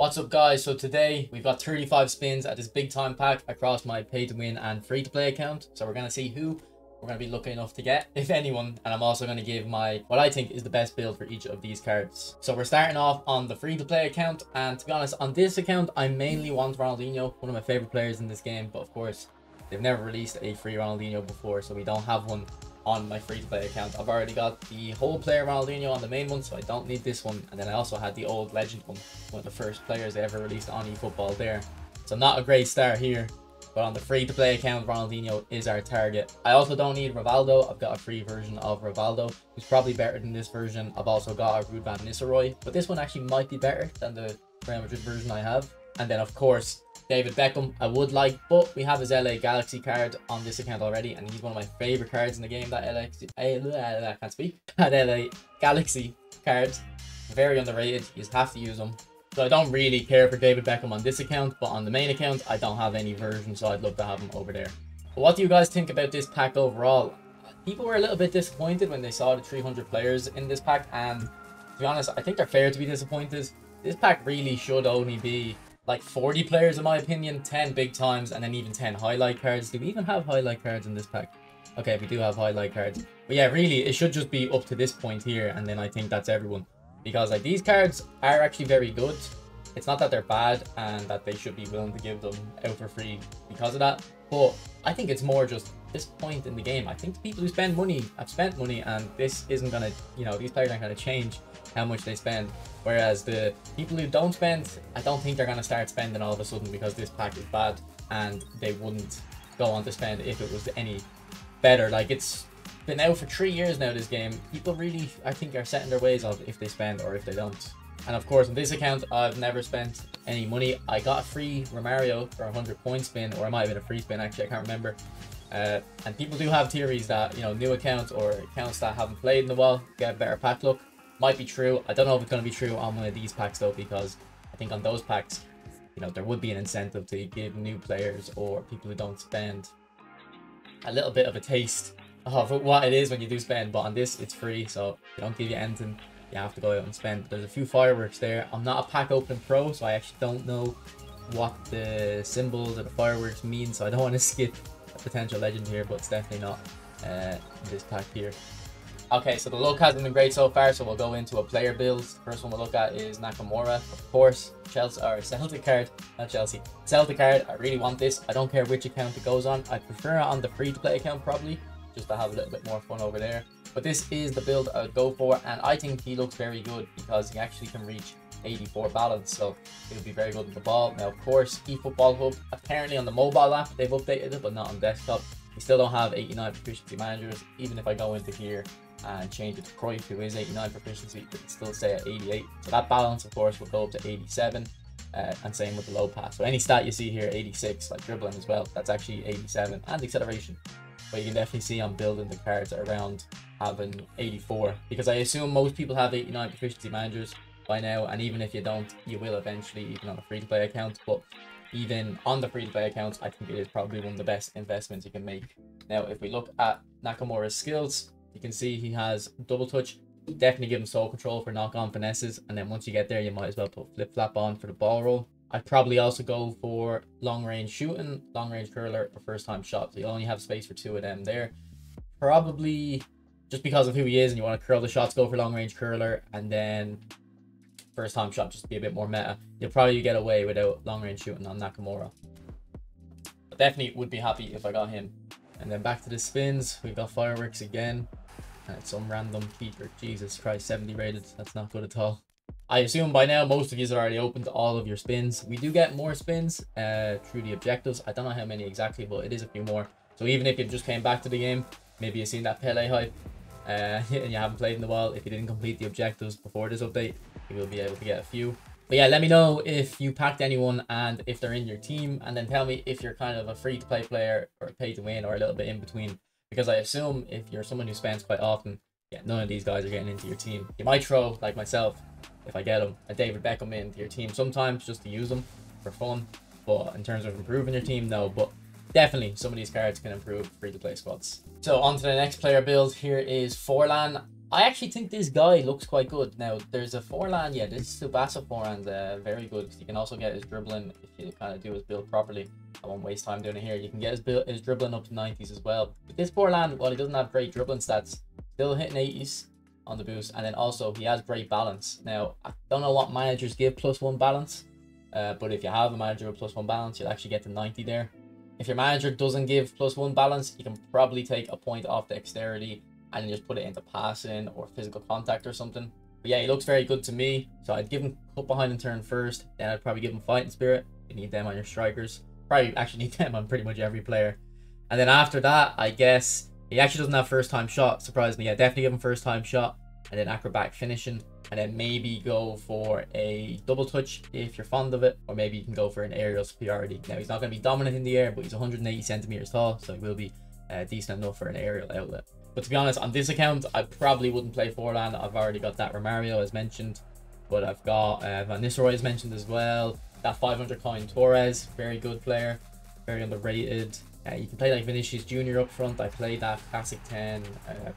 What's up guys? So today we've got 35 spins at this big time pack across my pay to win and free to play account. So we're going to see who we're going to be lucky enough to get, if anyone. And I'm also going to give my what I think is the best build for each of these cards. So we're starting off on the free to play account, and to be honest, on this account I mainly want Ronaldinho, one of my favorite players in this game. But of course they've never released a free Ronaldinho before, so we don't have one on my free to play account. I've already got the whole player Ronaldinho on the main one, so I don't need this one. And then I also had the old legend one of the first players they ever released on eFootball there. So not a great start here, but on the free to play account Ronaldinho is our target. I also don't need Rivaldo. I've got a free version of Rivaldo who's probably better than this version. I've also got a Ruud van Nistelrooy, but this one actually might be better than the Real Madrid version I have. And then of course David Beckham I would like, but we have his LA Galaxy card on this account already, and he's one of my favorite cards in the game. That I can't speak. That LA Galaxy card, very underrated. You just have to use them. So I don't really care for David Beckham on this account, but on the main account I don't have any version, so I'd love to have him over there. But what do you guys think about this pack overall? People were a little bit disappointed when they saw the 300 players in this pack, and to be honest, I think they're fair to be disappointed. This pack really should only be like 40 players in my opinion, 10 big times, and then even 10 highlight cards. Do we even have highlight cards in this pack? Okay, we do have highlight cards. But yeah, really, it should just be up to this point here, and then I think that's everyone. Because like these cards are actually very good. It's not that they're bad and that they should be willing to give them out for free because of that. But I think it's more just this point in the game. I think the people who spend money have spent money, and this isn't gonna, these players aren't gonna change how much they spend. Whereas the people who don't spend, I don't think they're gonna start spending all of a sudden because this pack is bad, and they wouldn't go on to spend if it was any better. Like, it's been out for 3 years now, this game. People really, I think, are setting their ways of if they spend or if they don't. And of course on this account I've never spent any money. I got a free Romario for a 100-point spin, or it might have been a free spin actually, I can't remember. And people do have theories that, new accounts or accounts that haven't played in a while get better pack luck. Might be true. I don't know if it's going to be true on one of these packs though, because I think on those packs, there would be an incentive to give new players or people who don't spend a little bit of a taste of what it is when you do spend. But on this, it's free, so they don't give you anything. You have to go out and spend. There's a few fireworks there. I'm not a pack opening pro, so I actually don't know what the symbols or the fireworks mean, so I don't want to skip a potential legend here, but it's definitely not this pack here. Okay, so the luck hasn't been great so far, so we'll go into a player build. The first one we'll look at is Nakamura, of course. Chelsea, or Celtic card, not Chelsea. Celtic card, I really want this. I don't care which account it goes on. I prefer it on the free-to-play account probably, just to have a little bit more fun over there. But this is the build I would go for, and I think he looks very good because he actually can reach 84 balance, so it'll be very good with the ball. Now, of course, eFootball Hub, apparently on the mobile app they've updated it, but not on desktop. We still don't have 89 proficiency managers. Even if I go into here and change it to Cruyff, who is 89 proficiency, it can still stay at 88. So that balance, of course, will go up to 87, and same with the low pass. So any stat you see here, 86, like dribbling as well, that's actually 87, and acceleration. But you can definitely see I'm building the cards around having 84, because I assume most people have 89 proficiency managers by now, and even if you don't, you will eventually, even on a free-to-play account. But even on the free-to-play accounts, I think it is probably one of the best investments you can make. Now, if we look at Nakamura's skills, you can see he has double touch. Definitely give him soul control for knock-on finesses, and then once you get there, you might as well put flip-flap on for the ball roll. I'd probably also go for long-range shooting, long-range curler, or first-time shot. So you only have space for 2 of them there. Probably just because of who he is and you want to curl the shots, go for long-range curler, and then first-time shot just to be a bit more meta. You'll probably get away without long-range shooting on Nakamura. But definitely would be happy if I got him. And then back to the spins, we've got fireworks again. And it's some random keeper. Jesus Christ, 70 rated. That's not good at all. I assume by now most of you have already opened all of your spins. We do get more spins through the objectives. I don't know how many exactly, but it is a few more. So even if you just came back to the game, maybe you've seen that Pele hype, and you haven't played in a while, if you didn't complete the objectives before this update, you will be able to get a few. But yeah, let me know if you packed anyone and if they're in your team, and then tell me if you're kind of a free-to-play player or a pay-to-win or a little bit in between. Because I assume if you're someone who spends quite often, yeah, none of these guys are getting into your team. You might throw, like myself, if I get them, a David Beckham into your team sometimes just to use them for fun. But in terms of improving your team, no. But definitely some of these cards can improve free-to-play squads. So on to the next player build. Here is Forlan. I actually think this guy looks quite good. Now, there's a Forlan, yeah, this Tsubasa Forlan's very good, because you can also get his dribbling if you kind of do his build properly. I won't waste time doing it here. You can get his dribbling up to 90s as well. But this Forlan, while he doesn't have great dribbling stats, still hitting 80s on the boost, and then also he has great balance. Now, I don't know what managers give +1 balance, but if you have a manager with +1 balance, you'll actually get to 90 there. If your manager doesn't give +1 balance, you can probably take a point off dexterity and then just put it into passing or physical contact or something. But yeah, he looks very good to me. So I'd give him cut behind and turn first. Then I'd probably give him fighting spirit. You need them on your strikers. Probably actually need them on pretty much every player. And then after that, I guess he actually doesn't have first time shot, surprisingly. Yeah, definitely give him first time shot. And then acrobatic finishing. And then maybe go for a double touch if you're fond of it. Or maybe you can go for an aerial superiority. Now, he's not going to be dominant in the air, but he's 180 centimeters tall. So he will be decent enough for an aerial outlet. But to be honest, on this account, I probably wouldn't play Forlan. I've already got that Romario as mentioned. But I've got Van Nistelrooy as mentioned as well. That 500 coin Torres, very good player. Very underrated. You can play like Vinicius Jr. up front. I played that Classic 10,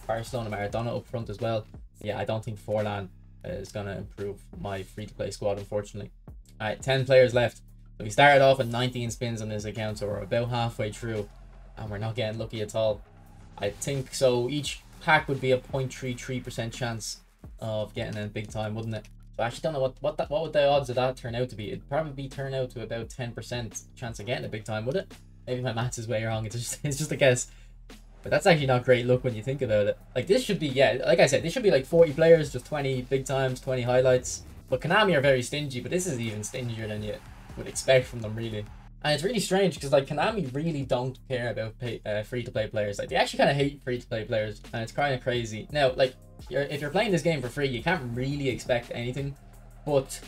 Barcelona, Maradona up front as well. Yeah, I don't think Forlan is going to improve my free-to-play squad, unfortunately. Alright, 10 players left. So we started off with 19 spins on this account, so we're about halfway through. And we're not getting lucky at all. I think so. Each pack would be a 0.33% chance of getting a big time, wouldn't it? So I actually don't know what would the odds of that turn out to be. It'd probably turn out to about 10% chance of getting a big time, would it? Maybe my maths is way wrong. It's just a guess. But that's actually not great luck when you think about it. Like this should be, yeah, like I said, this should be like 40 players, just 20 big times, 20 highlights. But Konami are very stingy, but this is even stingier than you would expect from them, really. And it's really strange because like Konami really don't care about free-to-play players. Like they actually kind of hate free-to-play players, and it's kind of crazy. Now, like if you're playing this game for free, you can't really expect anything. But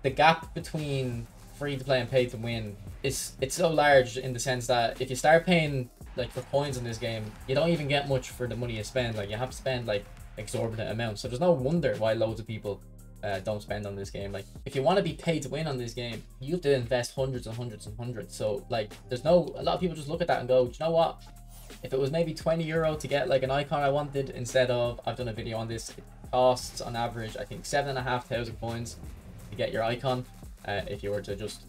the gap between free-to-play and pay-to-win it's so large in the sense that if you start paying like for coins in this game, you don't even get much for the money you spend. Like you have to spend like exorbitant amounts. So there's no wonder why loads of people don't spend on this game. Like if you want to be paid to win on this game, you have to invest hundreds and hundreds and hundreds. So like a lot of people just look at that and go, do you know what, if it was maybe €20 to get like an icon I wanted, instead of, I've done a video on this, it costs on average I think 7,500 coins to get your icon, if you were to just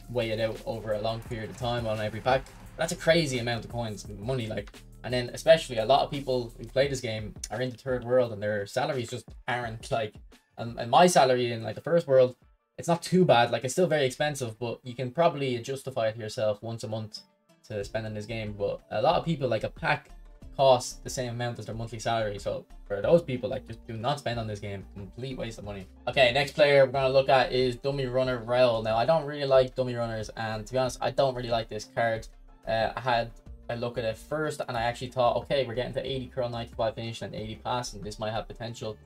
weigh it out over a long period of time on every pack. That's a crazy amount of coins and money. Like, and then especially a lot of people who play this game are in the third world and their salaries just aren't like, and my salary in like the first world, it's not too bad. Like it's still very expensive, but you can probably justify it to yourself once a month to spend in this game. But a lot of people, like a pack costs the same amount as their monthly salary. So for those people, like just do not spend on this game. Complete waste of money. Okay, next player we're gonna look at is Dummy Runner Raul. Now I don't really like dummy runners, and to be honest, I don't really like this card. I had a look at it first and I actually thought, okay, we're getting to 80 curl, 95 finish and 80 pass, and this might have potential,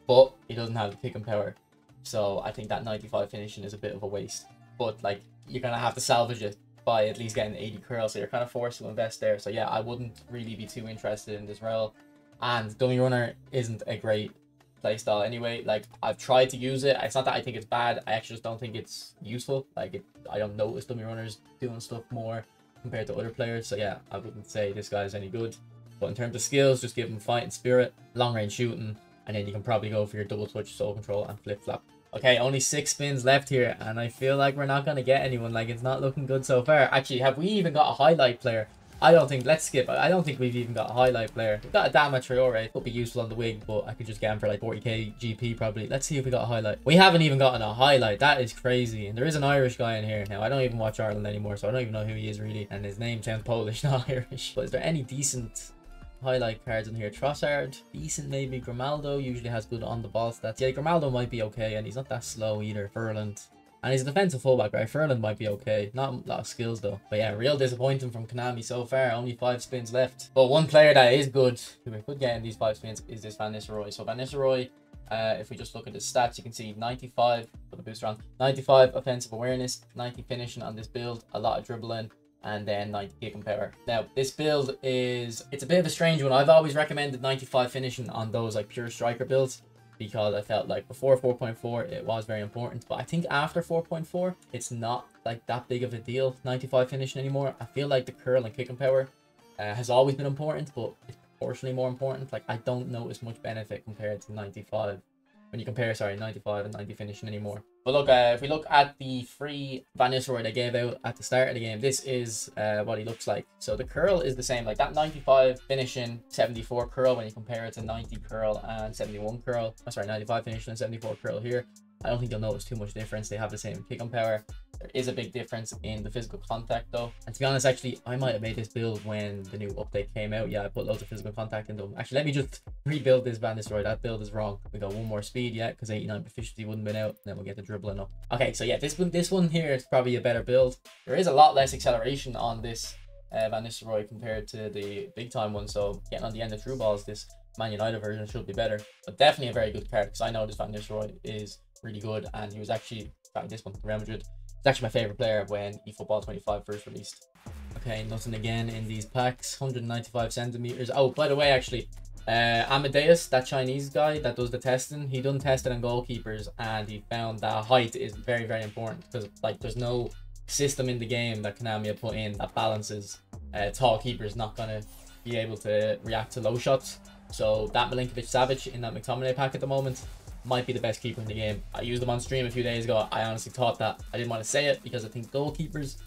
but he doesn't have the kicking power. So I think that 95 finishing is a bit of a waste. But like you're gonna have to salvage it by at least getting 80 curl, so you're kind of forced to invest there. So yeah, I wouldn't really be too interested in this Raul. And Dummy Runner isn't a great playstyle anyway. Like I've tried to use it. It's not that I think it's bad, I actually just don't think it's useful. Like I don't notice Dummy Runners doing stuff more compared to other players. So yeah, I wouldn't say this guy is any good. But in terms of skills, just give him fighting spirit, long range shooting, and then you can probably go for your double touch, soul control, and flip flop. Okay, only 6 spins left here, and I feel like we're not going to get anyone. Like, it's not looking good so far. Actually, have we even got a highlight player? I don't think, let's skip. I don't think we've even got a highlight player. We've got a Adama Traore. Could be useful on the wing, but I could just get him for like 40k GP probably. Let's see if we got a highlight. We haven't even gotten a highlight. That is crazy. And there is an Irish guy in here. Now, I don't even watch Ireland anymore, so I don't even know who he is really. And his name sounds Polish, not Irish. But is there any decent highlight cards in here? Trossard, decent maybe. Grimaldo usually has good on the ball stats. Yeah, Grimaldo might be okay, and he's not that slow either. Furland, and he's a defensive fullback, right? Furland might be okay. Not a lot of skills though. But yeah, real disappointing from Konami so far. Only 5 spins left. But one player that is good, who we could get in these 5 spins, is this Van Nistelrooy. So Van Nistelrooy, if we just look at his stats, you can see 95 for the boost round, 95 offensive awareness, 90 finishing on this build, a lot of dribbling, and then 90 kicking power. Now this build it's a bit of a strange one. I've always recommended 95 finishing on those like pure striker builds, because I felt like before 4.4 it was very important, but I think after 4.4 it's not like that big of a deal, 95 finishing anymore. I feel like the curl and kicking power has always been important, but it's proportionally more important. Like, I don't notice much benefit compared to 95. When you compare, sorry, 95 and 90 finishing anymore. But look, if we look at the free Van Nistelrooy they gave out at the start of the game, this is what he looks like. So the curl is the same, like that 95 finishing, 74 curl when you compare it to 90 curl and 71 curl. Oh, sorry, 95 finishing and 74 curl here. I don't think you'll notice too much difference. They have the same kick on power. There is a big difference in the physical contact though. And to be honest, actually, I might have made this build when the new update came out. Yeah, I put loads of physical contact into them. Actually, let me just rebuild this Van Nistelrooy. That build is wrong. We got one more speed yet because 89 proficiency wouldn't have been out. And then we'll get the dribbling up. Okay, so yeah, this one here is probably a better build. There is a lot less acceleration on this Van Nistelrooy compared to the big time one. So getting on the end of through balls, this Man United version should be better. But definitely a very good card because I know this Van Nistelrooy is really good, and he was actually this one, Real Madrid. It's actually my favorite player when eFootball 25 first released. Okay, nothing again in these packs. 195 centimeters. Oh, by the way, actually, Amadeus, that Chinese guy that does the testing, he done testing on goalkeepers, and he found that height is very, very important because like there's no system in the game that Konami have put in that balances tall keepers not gonna be able to react to low shots. So that Milinkovic Savic in that McTominay pack at the moment might be the best keeper in the game. I used him on stream a few days ago. I honestly thought that. I didn't want to say it because I think goalkeepers,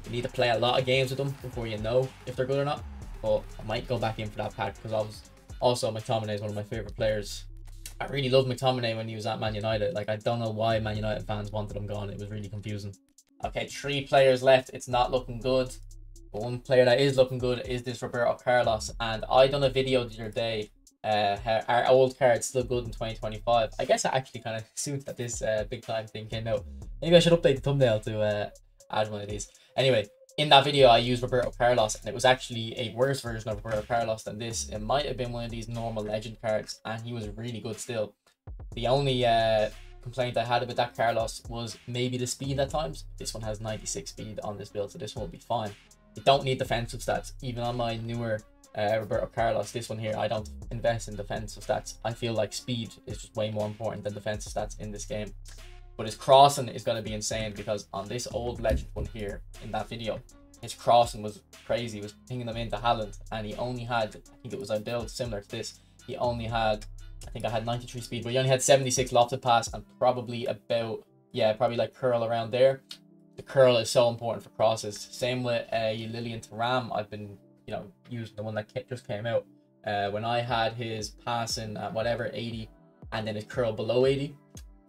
you need to play a lot of games with them before you know if they're good or not. But I might go back in for that pack because I was also McTominay is one of my favorite players. I really loved McTominay when he was at Man United. Like, I don't know why Man United fans wanted him gone. It was really confusing. Okay, 3 players left. It's not looking good. But one player that is looking good is this Roberto Carlos. And I done a video the other day. Our old cards still good in 2025. I guess it actually kind of suits that this big time thing came out. Maybe I should update the thumbnail to add one of these. Anyway, in that video I used Roberto Carlos, and it was actually a worse version of Roberto Carlos than this. It might have been one of these normal legend cards, and he was really good still. The only complaint I had with that Carlos was maybe the speed at times. This one has 96 speed on this build, so this one will be fine. You don't need defensive stats. Even on my newer Roberto Carlos, this one here, I don't invest in defensive stats. I feel like speed is just way more important than defensive stats in this game. But his crossing is going to be insane because on this old legend one here in that video, his crossing was crazy. He was pinging them into Haaland, and he only had, I think it was a build similar to this, he only had, I think I had 93 speed, but he only had 76 lofted pass and probably about, yeah, probably like curl around there. The curl is so important for crosses. Same with Lilian Thuram. I've been, you know, using the one that just came out. When I had his passing at whatever 80 and then his curl below 80,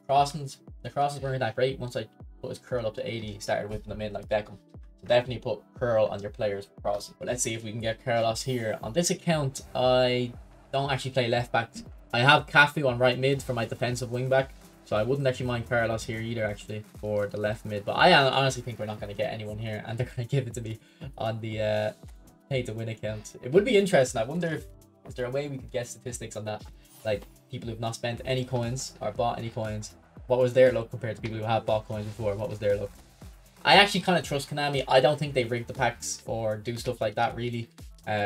the crosses weren't that great. Once I put his curl up to 80, he started whipping them in like Beckham. So definitely put curl on your players for crossing. But let's see if we can get Carlos here. On this account, I don't actually play left back. I have Cafu on right mid for my defensive wing back. So I wouldn't actually mind Carlos here either, actually, for the left mid. But I honestly think we're not going to get anyone here, and they're going to give it to me on the pay to win account. It would be interesting. I wonder if is there a way we could get statistics on that, like people who've not spent any coins or bought any coins. What was their luck compared to people who have bought coins before? What was their luck? I actually kind of trust Konami. I don't think they rig the packs or do stuff like that really.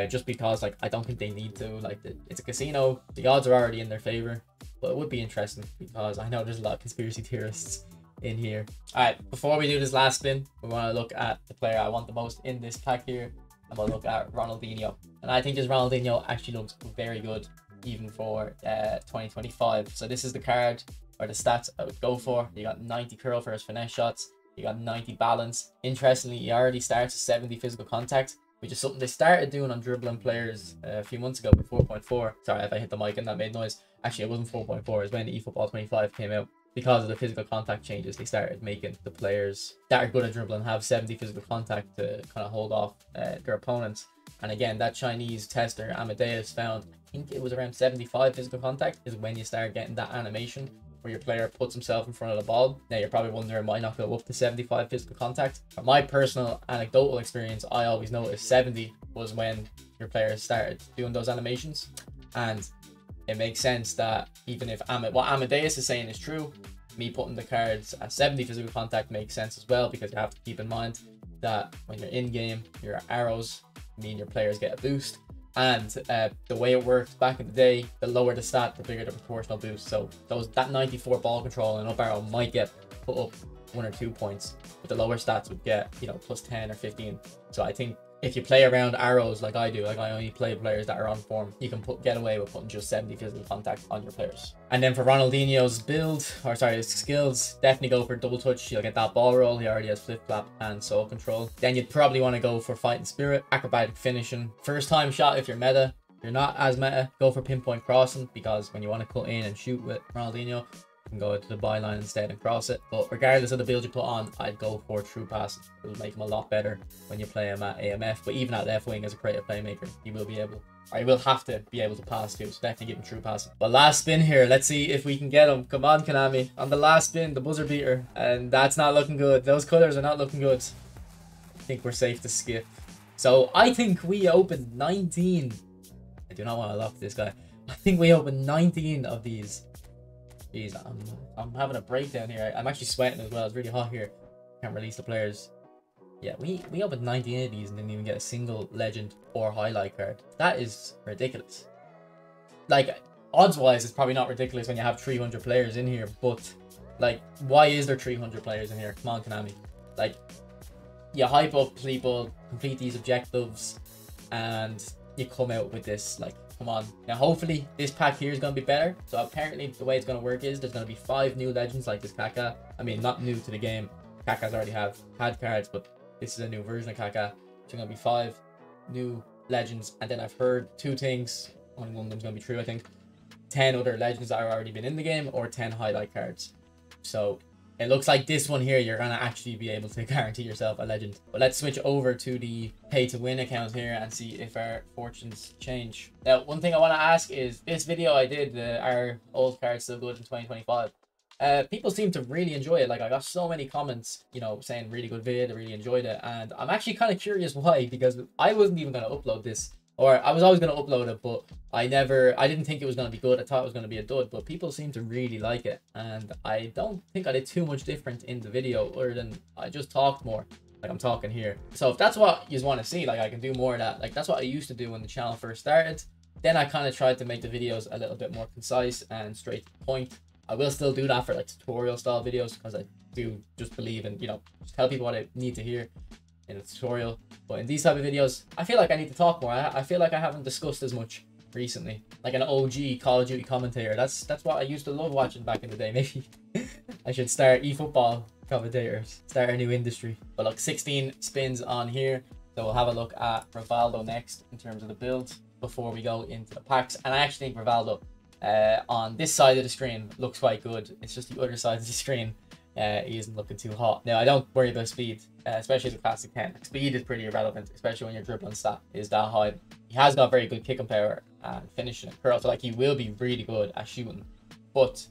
Just because like I don't think they need to. Like it's a casino. The odds are already in their favor. But it would be interesting because I know there's a lot of conspiracy theorists in here. Alright, before we do this last spin, we want to look at the player I want the most in this pack here. And we'll look at Ronaldinho. And I think this Ronaldinho actually looks very good even for 2025. So this is the card or the stats I would go for. You got 90 curl for his finesse shots. You got 90 balance. Interestingly, he already starts at 70 physical contact, which is something they started doing on dribbling players a few months ago with 4.4. Sorry if I hit the mic and that made noise. Actually, it wasn't 4.4. It was when eFootball 25 came out. Because of the physical contact changes, they started making the players that are good at dribbling have 70 physical contact to kind of hold off their opponents. And again, that Chinese tester Amadeus found, I think it was around 75 physical contact is when you start getting that animation where your player puts himself in front of the ball. Now you're probably wondering, why not go up to 75 physical contact? From my personal anecdotal experience, I always noticed 70 was when your players started doing those animations. And it makes sense that even if what Amadeus is saying is true, me putting the cards at 70 physical contact makes sense as well, because you have to keep in mind that when you're in game, your arrows mean your players get a boost. And the way it worked back in the day, the lower the stat, the bigger the proportional boost. So that 94 ball control and up arrow might get put up 1 or 2 points, but the lower stats would get, you know, plus 10 or 15. So I think if you play around arrows like I do, like I only play players that are on form, you can get away with putting just 70 physical contact on your players. And then for Ronaldinho's build, or sorry, his skills, definitely go for double touch. You'll get that ball roll. He already has flip flap and soul control. Then you'd probably want to go for fighting spirit, acrobatic finishing, first time shot if you're meta. If you're not as meta, go for pinpoint crossing, because when you want to cut in and shoot with Ronaldinho, you can go to the byline instead and cross it. But regardless of the build you put on, I'd go for true passing. It'll make him a lot better when you play him at AMF. But even at left wing as a creative playmaker, he will be able, or he will have to be able to pass too. So definitely give him true passing. But last spin here, let's see if we can get him. Come on, Konami. On the last spin, the buzzer beater. And that's not looking good. Those colors are not looking good. I think we're safe to skip. So I think we opened 19. I do not want to lock this guy. I think we opened 19 of these. Jeez, I'm having a breakdown here. I'm actually sweating as well. It's really hot here. Can't release the players. Yeah, we opened 19 of these and didn't even get a single legend or highlight card. That is ridiculous. Like, odds-wise, it's probably not ridiculous when you have 300 players in here, but, like, why is there 300 players in here? Come on, Konami. Like, you hype up people, complete these objectives, and you come out with this, like, come on. Now hopefully this pack here is going to be better. So apparently the way it's going to work is there's going to be 5 new legends like this Kaká. I mean, not new to the game. Kaká's already had cards, but this is a new version of Kaká. So going to be 5 new legends, and then I've heard 2 things. Only one of them's going to be true, I think. 10 other legends that have already been in the game, or 10 highlight cards. So it looks like this one here, you're going to actually be able to guarantee yourself a legend. But let's switch over to the pay to win account here and see if our fortunes change. Now, one thing I want to ask is, this video I did, are old cards still good in 2025? People seem to really enjoy it. Like, I got so many comments, you know, saying really good vid, I really enjoyed it. And I'm actually kind of curious why, because I wasn't even going to upload this. Or I was always going to upload it, but I didn't think it was going to be good. I thought it was going to be a dud, but people seem to really like it. And I don't think I did too much different in the video, other than I just talked more, like I'm talking here. So if that's what you want to see, like, I can do more of that. Like, that's what I used to do when the channel first started. Then I kind of tried to make the videos a little bit more concise and straight to the point. I will still do that for, like, tutorial style videos, because I do just believe in, you know, just tell people what I need to hear in a tutorial. But in these type of videos, I feel like I need to talk more. I feel like I haven't discussed as much recently, like an OG Call of Duty commentator. That's what I used to love watching back in the day. Maybe I should start eFootball commentators, start a new industry. But look, 16 spins on here, so we'll have a look at Rivaldo next in terms of the build before we go into the packs. And I actually think Rivaldo on this side of the screen looks quite good. It's just the other side of the screen he isn't looking too hot. Now, I don't worry about speed, especially the classic 10. Like, speed is pretty irrelevant, especially when your dribbling stat is that high. He has got very good kicking power and finishing and curl, so like, he will be really good at shooting. But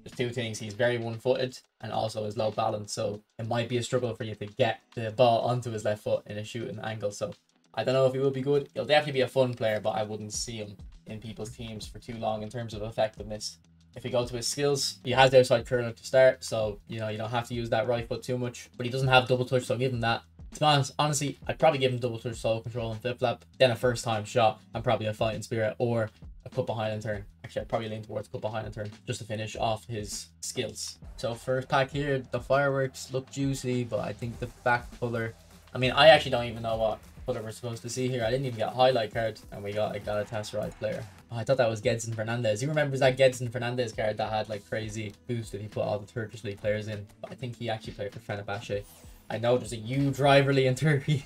there's 2 things: he's very one-footed and also is low balance, so it might be a struggle for you to get the ball onto his left foot in a shooting angle. So I don't know if he will be good. He'll definitely be a fun player, but I wouldn't see him in people's teams for too long in terms of effectiveness. If we go to his skills, he has the outside curler to start, so, you know, you don't have to use that right foot too much. But he doesn't have double touch, so I'll give him that. To be honest, honestly, I'd probably give him double touch, soul control, and flip flap, then a first time shot, and probably a fighting spirit or a cut behind and turn. Actually, I'd probably lean towards cut behind and turn just to finish off his skills. So first pack here, the fireworks look juicy, but I think the back color, I mean, I actually don't even know what color we're supposed to see here. I didn't even get a highlight card, and we got a Galatasaray player. Oh, I thought that was Gedson Fernandez. Who remembers that Gedson Fernandez card that had, like, crazy boost that he put all the Turkish league players in? But I think he actually played for Fenerbahce. I know there's a huge rivalry in Turkey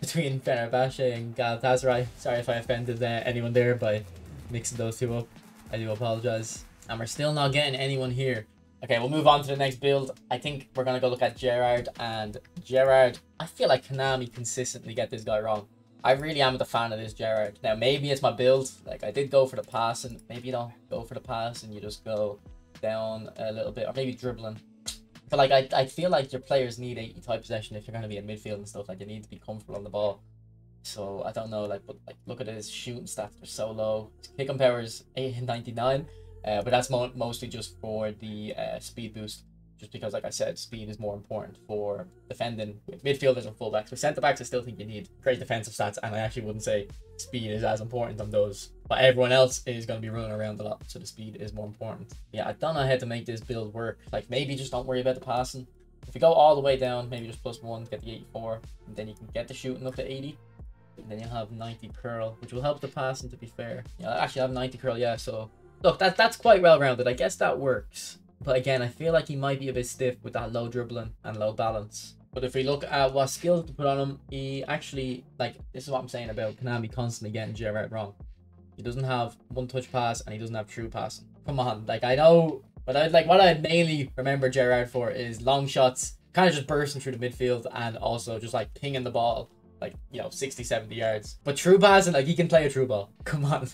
between Fenerbahce and Galatasaray. Sorry if I offended anyone there by mixing those 2 up. I do apologize. And we're still not getting anyone here. Okay, we'll move on to the next build. I think we're going to go look at Gerrard. And Gerrard, I feel like Konami consistently get this guy wrong. I really am a fan of this Gerrard. Now, maybe it's my build. Like, I did go for the pass, and maybe you don't go for the pass and you just go down a little bit, or maybe dribbling. But, like, I feel like your players need 80 type possession if you're going to be in midfield and stuff. Like, you need to be comfortable on the ball. So, I don't know, like, but, like, look at his shooting stats. They're so low. His kicking power is 899, but that's mostly just for the speed boost. Just because, like I said, speed is more important for defending with midfielders and fullbacks. With centre-backs, I still think you need great defensive stats, and I actually wouldn't say speed is as important on those. But everyone else is going to be running around a lot, so the speed is more important. Yeah, I don't know how to make this build work. Like, maybe just don't worry about the passing. If you go all the way down, maybe just +1, get the 84, and then you can get the shooting up to 80. And then you'll have 90 curl, which will help the passing, to be fair. Yeah, I actually have 90 curl, yeah, so... Look, that's quite well-rounded. I guess that works. But again, I feel like he might be a bit stiff with that low dribbling and low balance. But if we look at what skills to put on him, he actually, like, this is what I'm saying about Konami constantly getting Gerrard wrong. He doesn't have one-touch pass, and he doesn't have true passing. Come on, like, I know... But what I mainly remember Gerrard for is long shots, kind of just bursting through the midfield, and also just, like, pinging the ball, like, you know, 60, 70 yards. But true passing, like, he can play a true ball. Come on.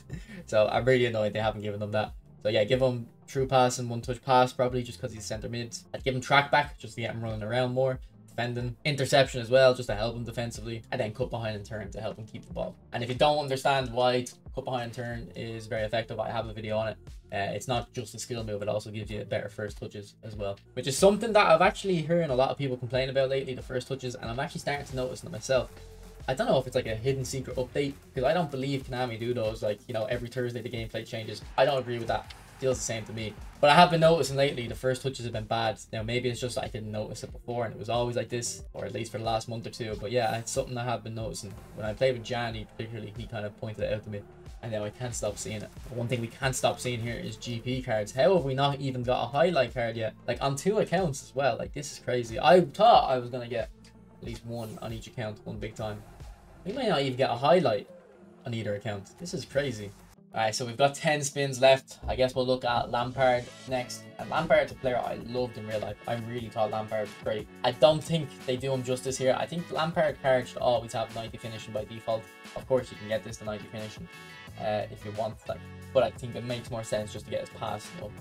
So I'm really annoyed they haven't given him that. So yeah, give him true pass and one-touch pass, probably, just because he's centre mid. I'd give him track back, just to get him running around more. Defending. Interception as well, just to help him defensively. And then cut behind and turn to help him keep the ball. And if you don't understand why cut behind and turn is very effective, I have a video on it. It's not just a skill move, it also gives you better first touches as well. Which is something that I've actually heard a lot of people complain about lately, the first touches. And I'm actually starting to notice it myself. I don't know if it's like a hidden secret update, because I don't believe Konami do those, like, you know, every Thursday the gameplay changes. I don't agree with that. Feels the same to me. But I have been noticing lately the first touches have been bad. Now maybe it's just I didn't notice it before and it was always like this, or at least for the last month or two. But yeah, it's something I have been noticing. When I played with Jan, particularly, he kind of pointed it out to me, and now I can't stop seeing it. But one thing we can't stop seeing here is GP cards. How have we not even got a highlight card yet? Like on 2 accounts as well. Like this is crazy. I thought I was gonna get at least one on each account, one big time. We might not even get a highlight on either account. This is crazy. Alright, so we've got 10 spins left. I guess we'll look at Lampard next. And Lampard's a player I loved in real life. I really thought Lampard was great. I don't think they do him justice here. I think Lampard cards should always have 90 finishing by default. Of course, you can get this to 90 finishing if you want. Like, but I think it makes more sense just to get his pass up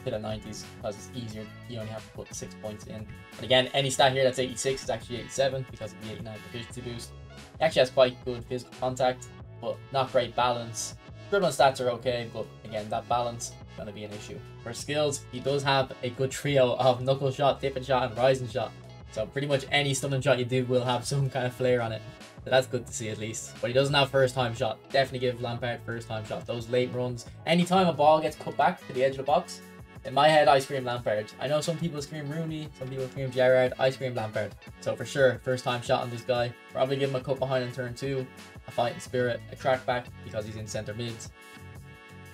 to the 90s because it's easier. You only have to put 6 points in. But again, any stat here that's 86 is actually 87 because of the 89 efficiency boost. He actually has quite good physical contact, but not great balance. Dribbling stats are okay, but again, that balance is going to be an issue. For skills, he does have a good trio of knuckle shot, dipping shot, and rising shot. So pretty much any stunning shot you do will have some kind of flair on it. So that's good to see at least. But he doesn't have first time shot. Definitely give Lampard first time shot. Those late runs, anytime a ball gets cut back to the edge of the box, in my head I scream Lampard. I know some people scream Rooney, some people scream Gerrard. I scream Lampard. So for sure, first time shot on this guy. Probably give him a cut behind and turn 2. A fighting spirit, a track back because he's in centre mids,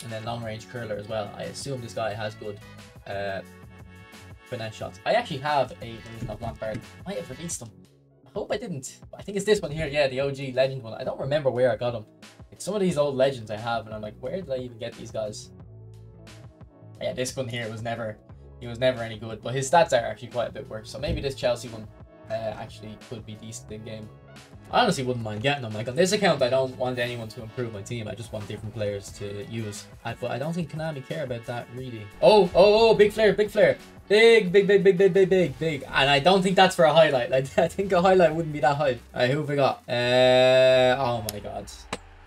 and then long range curler as well. I assume this guy has good finesse shots. I actually have a version of Lampard. I might have released them. I hope I didn't. I think it's this one here. Yeah, the OG legend one. I don't remember where I got them. It's some of these old legends I have, and I'm like, where did I even get these guys? Yeah, this one here was never. He was never any good, but his stats are actually quite a bit worse. So maybe this Chelsea one actually could be decent in game. I honestly wouldn't mind getting them. Like on this account, I don't want anyone to improve my team. I just want different players to use. But I don't think Konami care about that really. Oh, big flare, big flare. Big. And I don't think that's for a highlight. Like I think a highlight wouldn't be that high. Alright, who have we got? Oh my god.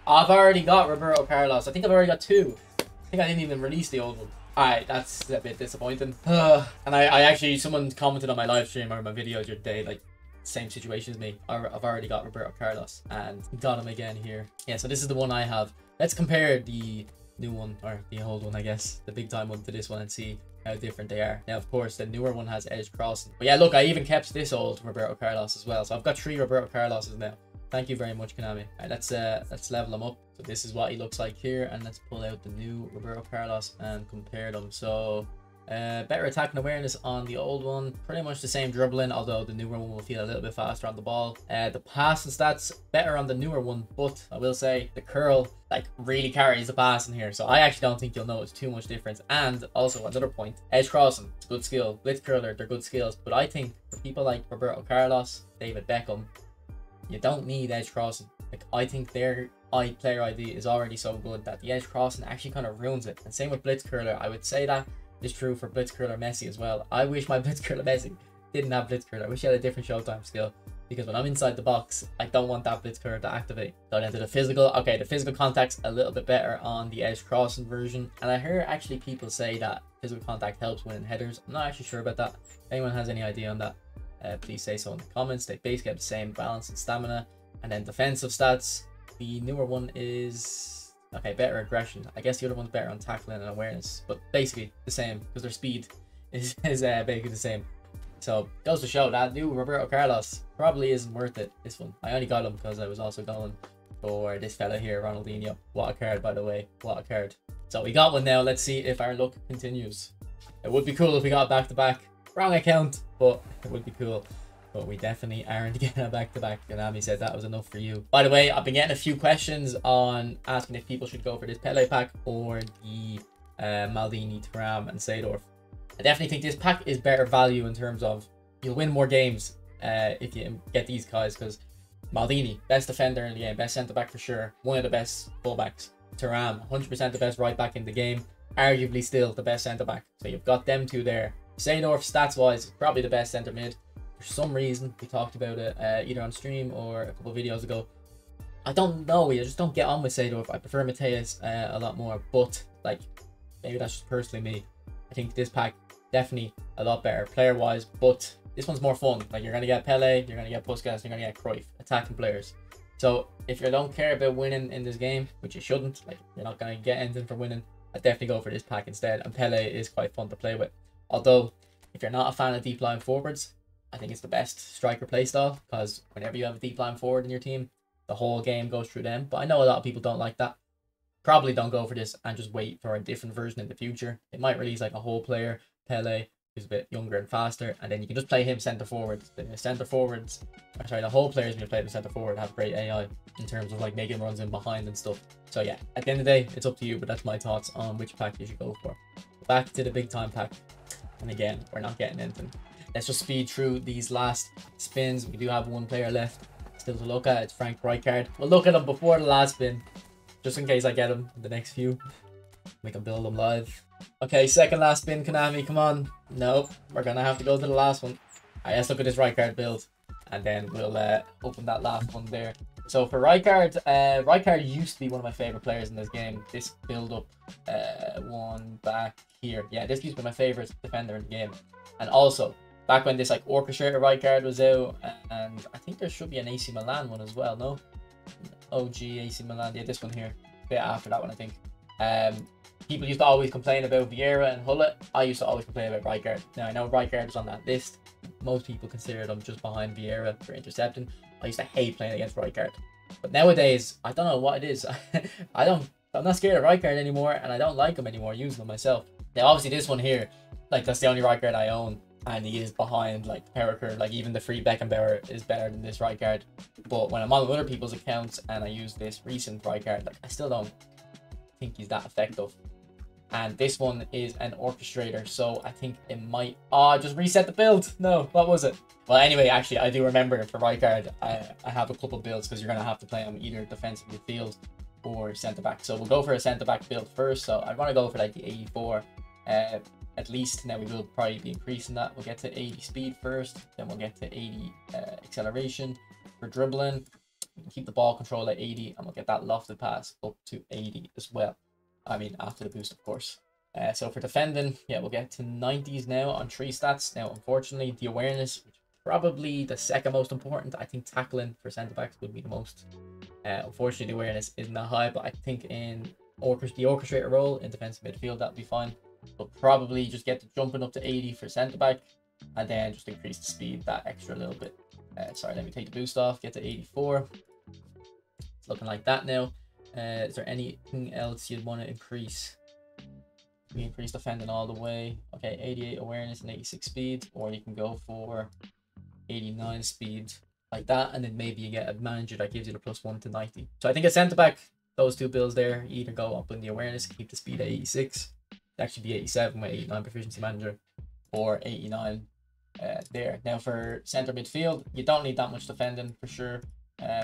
I've already got Roberto Carlos. I think I've already got 2. I think I didn't even release the old one. Alright, that's a bit disappointing. And I actually, someone commented on my live stream or my video the other day, like, same situation as me. I've already got Roberto Carlos and got him again here. Yeah, so this is the one I have. Let's compare the new one, or the old one, I guess, the big time one, to this one and see how different they are. Now, of course, the newer one has edge crossing. But yeah, look, I even kept this old Roberto Carlos as well. So I've got 3 Roberto Carloses now. Thank you very much, Konami. All right, let's level them up. So this is what he looks like here, and let's pull out the new Roberto Carlos and compare them. So better attacking awareness on the old one, pretty much the same dribbling, although the newer one will feel a little bit faster on the ball. The passing stats better on the newer one, but I will say the curl like really carries the pass in here, so I actually don't think you'll notice too much difference. And also another point, edge crossing, it's a good skill. Blitz curler, they're good skills, but I think for people like Roberto Carlos, David Beckham, you don't need edge crossing. Like I think their player ID is already so good that the edge crossing actually kind of ruins it. And same with blitz curler, I would say that is true for Blitzcurler Messi as well. I wish my Blitzcurler Messi didn't have Blitzcurler. I wish he had a different Showtime skill, because when I'm inside the box, I don't want that Blitzcurler to activate. Going into the physical, okay, the physical contact's a little bit better on the edge crossing version, and I hear actually people say that physical contact helps winning headers. I'm not actually sure about that. If anyone has any idea on that, please say so in the comments. They basically have the same balance and stamina. And then defensive stats, the newer one is okay, better aggression. I guess the other one's better on tackling and awareness, but basically the same because their speed is basically the same. So goes to show that new Roberto Carlos probably isn't worth it. This one, I only got him because I was also going for this fella here, Ronaldinho. What a card, by the way. What a card. So we got one now. Let's see if our luck continues. It would be cool if we got back-to-back. Wrong account, but it would be cool. But we definitely aren't getting a back-to-back. Konami said that was enough for you. By the way, I've been getting a few questions on asking if people should go for this Pele pack or the Maldini, Thuram, and Seedorf. I definitely think this pack is better value in terms of you'll win more games if you get these guys, because Maldini, best defender in the game, best centre back for sure, one of the best fullbacks. Thuram, 100% the best right back in the game, arguably still the best centre back. So you've got them two there. Seedorf, stats wise, probably the best centre mid. For some reason, we talked about it either on stream or a couple of videos ago. I don't know, I just don't get on with Seedorf. I prefer Mateus a lot more, but like, maybe that's just personally me. I think this pack definitely a lot better player wise, but this one's more fun. Like, you're gonna get Pele, you're gonna get Puskas, you're gonna get Cruyff, attacking players. So if you don't care about winning in this game, which you shouldn't, like, you're not gonna get anything for winning, I'd definitely go for this pack instead. And Pele is quite fun to play with. Although, if you're not a fan of deep line forwards, I think it's the best striker playstyle, because whenever you have a deep line forward in your team, the whole game goes through them. But I know a lot of people don't like that. Probably don't go for this and just wait for a different version in the future. It might release like a whole player, Pele, who's a bit younger and faster, and then you can just play him centre forward. The centre forwards, or sorry, the whole players when you play the centre forward have great AI in terms of like making runs in behind and stuff. So yeah, at the end of the day, it's up to you, but that's my thoughts on which pack you should go for. Back to the big time pack, and again, we're not getting anything. Let's just speed through these last spins. We do have one player left still to look at. It's Frank Rijkaard. We'll look at him before the last spin, just in case I get him in the next few. We can build them live. Okay, second last spin, Konami, come on. Nope, we're gonna have to go to the last one. Alright, let's look at this Rijkaard build, and then we'll open that last one there. So for Rijkaard, Rijkaard used to be one of my favorite players in this game. This build up, one back here. Yeah, this used to be my favorite defender in the game. And also, back when this like orchestrator Rijkaard was out, and I think there should be an AC Milan one as well, no? OG AC Milan, yeah, this one here. A bit after that one, I think. People used to always complain about Vieira and Hullet. I used to always complain about Rijkaard. Now, I know Rijkaard was on that list. Most people consider them just behind Vieira for intercepting. I used to hate playing against Rijkaard. But nowadays, I don't know what it is. I'm not scared of Rijkaard anymore, and I don't like him anymore using them myself. Now, obviously, this one here, like, that's the only Rijkaard I own, and he is behind, like, the power curve. Like, even the free Beckenbauer is better than this Rijkaard. But when I'm on other people's accounts and I use this recent Rijkaard, like, I still don't think he's that effective. And this one is an orchestrator, so I think it might... Oh, just reset the build. No, what was it? Well, anyway, actually, I do remember for Rijkaard, I have a couple builds, because you're going to have to play him either defensive midfield or centre-back. So we'll go for a centre-back build first. So I want to go for like the 84 at least. Now we will probably be increasing that. We'll get to 80 speed first, then we'll get to 80 acceleration for dribbling. We can keep the ball control at 80, and we'll get that lofted pass up to 80 as well. I mean, after the boost, of course. So for defending, yeah, we'll get to 90s now on 3 stats. Now, unfortunately, the awareness, which is probably the second most important. I think tackling for centre-backs would be the most. Unfortunately, the awareness isn't that high, but I think in the orchestrator role in defensive midfield, that'll be fine. But probably just get to jumping up to 80 for centre-back, and then just increase the speed that extra little bit. Sorry, let me take the boost off, get to 84. It's looking like that now. Is there anything else you'd want to increase? We increase defending all the way. Okay, 88 awareness and 86 speed, or you can go for 89 speed like that, and then maybe you get a manager that gives you the +1 to 90. So I think at centre back, those two builds there, you either go up in the awareness, keep the speed at 86, actually be 87 with 89 proficiency manager, or 89 there. Now for centre midfield, you don't need that much defending for sure.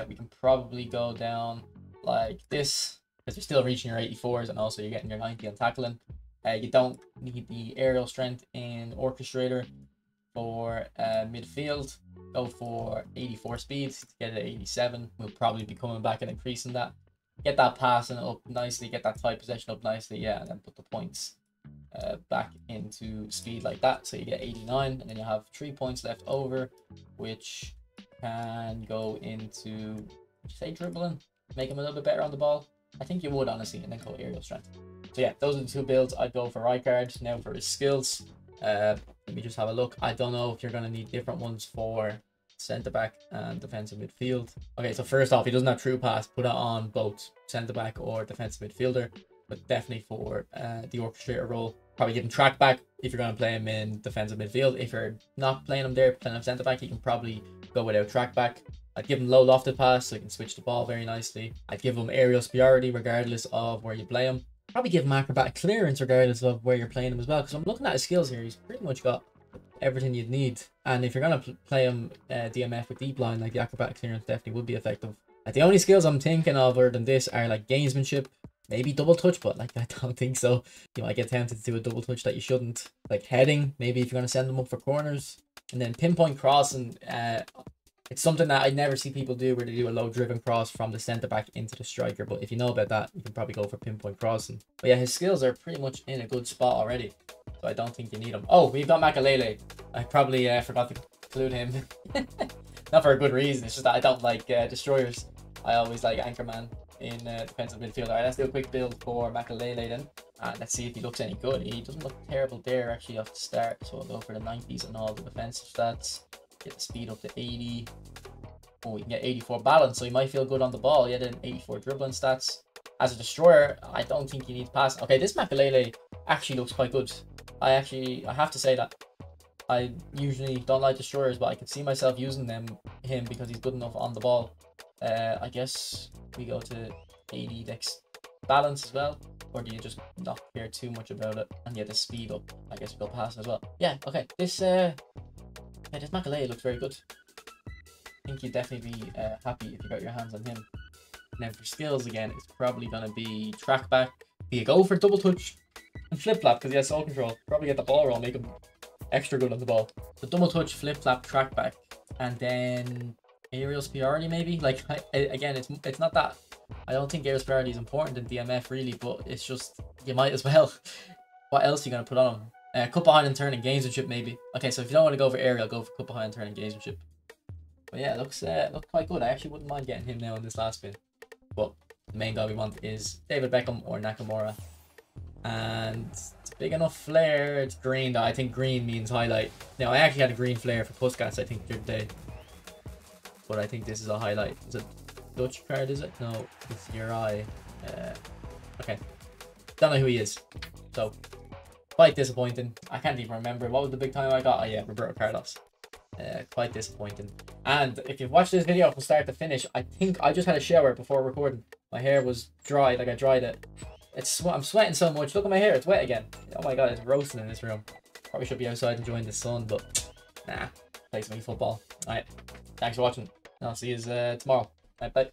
We can probably go down like this, because you're still reaching your 84s, and also you're getting your 90 on tackling. You don't need the aerial strength in orchestrator. For midfield, go for 84 speed to get it 87. We'll probably be coming back and increasing that. Get that passing up nicely, get that tight possession up nicely, yeah, and then put the points back into speed like that. So you get 89, and then you have 3 points left over, which can go into, would you say dribbling? Make him a little bit better on the ball? I think you would, honestly, and then go aerial strength. So yeah, those are the two builds. I'd go for Rijkaard. Now for his skills, let me just have a look. I don't know if you're going to need different ones for centre back and defensive midfield. Okay, so first off, he doesn't have true pass. Put it on both centre back or defensive midfielder, but definitely for the orchestrator role. Probably give him track back if you're going to play him in defensive midfield. If you're not playing him there, playing him centre back, you can probably go without track back. I'd give him low lofted pass so he can switch the ball very nicely. I'd give him aerial superiority regardless of where you play him. Probably give him acrobatic clearance regardless of where you're playing him as well, because I'm looking at his skills here. He's pretty much got everything you'd need. And if you're going to play him DMF with deep line, like the acrobatic clearance definitely would be effective. The only skills I'm thinking of other than this are like gamesmanship, maybe double touch, but like I don't think so. You might get tempted to do a double touch that you shouldn't. Like heading, maybe if you're going to send them up for corners. And then pinpoint crossing, it's something that I never see people do, where they do a low driven cross from the centre back into the striker. But if you know about that, you can probably go for pinpoint crossing. But yeah, his skills are pretty much in a good spot already, so I don't think you need him. Oh, we've got Makelele. I probably forgot to include him. Not for a good reason. It's just that I don't like destroyers. I always like Anchorman in defensive midfield. Alright, let's do a quick build for Makelele then. And let's see if he looks any good. He doesn't look terrible there actually off the start. So I'll go for the 90s and all the defensive stats. Get the speed up to 80. Oh, we can get 84 balance, so he might feel good on the ball. Yeah, then 84 dribbling stats. As a destroyer, I don't think you need to pass. Okay, this Makelele actually looks quite good. I have to say that I usually don't like destroyers, but I can see myself using him because he's good enough on the ball. I guess we go to 80 dex balance as well, or do you just not care too much about it and get the speed up? I guess we go passing as well. Yeah, okay. This Makelele looks very good. I think you'd definitely be happy if you got your hands on him. And then for skills again, it's probably gonna be track back. You go for double touch and flip flap because he has soul control. Probably get the ball roll, make him extra good on the ball. So double touch, flip flap, track back, and then aerial superiority maybe. Like again, it's not that. I don't think aerial superiority is important in DMF really, but it's just you might as well. What else are you gonna put on him? Cup behind and turn and gamesmanship maybe. Okay, so if you don't want to go for aerial, go for cup behind and turn and gamesmanship. But yeah, it looks quite good. I actually wouldn't mind getting him now in this last spin. But the main guy we want is David Beckham or Nakamura. And it's big enough flare. It's green though. I think green means highlight. Now I actually had a green flare for Puskas, I think, the other day. But I think this is a highlight. Is it Dutch card, is it? No, it's Uri. Okay. Don't know who he is. So quite disappointing. I can't even remember. What was the big time I got? Oh yeah, Roberto Carlos. Quite disappointing. And if you've watched this video from start to finish, I think I just had a shower before recording. My hair was dry, like I dried it. I'm sweating so much. Look at my hair, it's wet again. Oh my god, it's roasting in this room. Probably should be outside enjoying the sun, but nah. Play some football. Alright, thanks for watching. I'll see you tomorrow. Bye.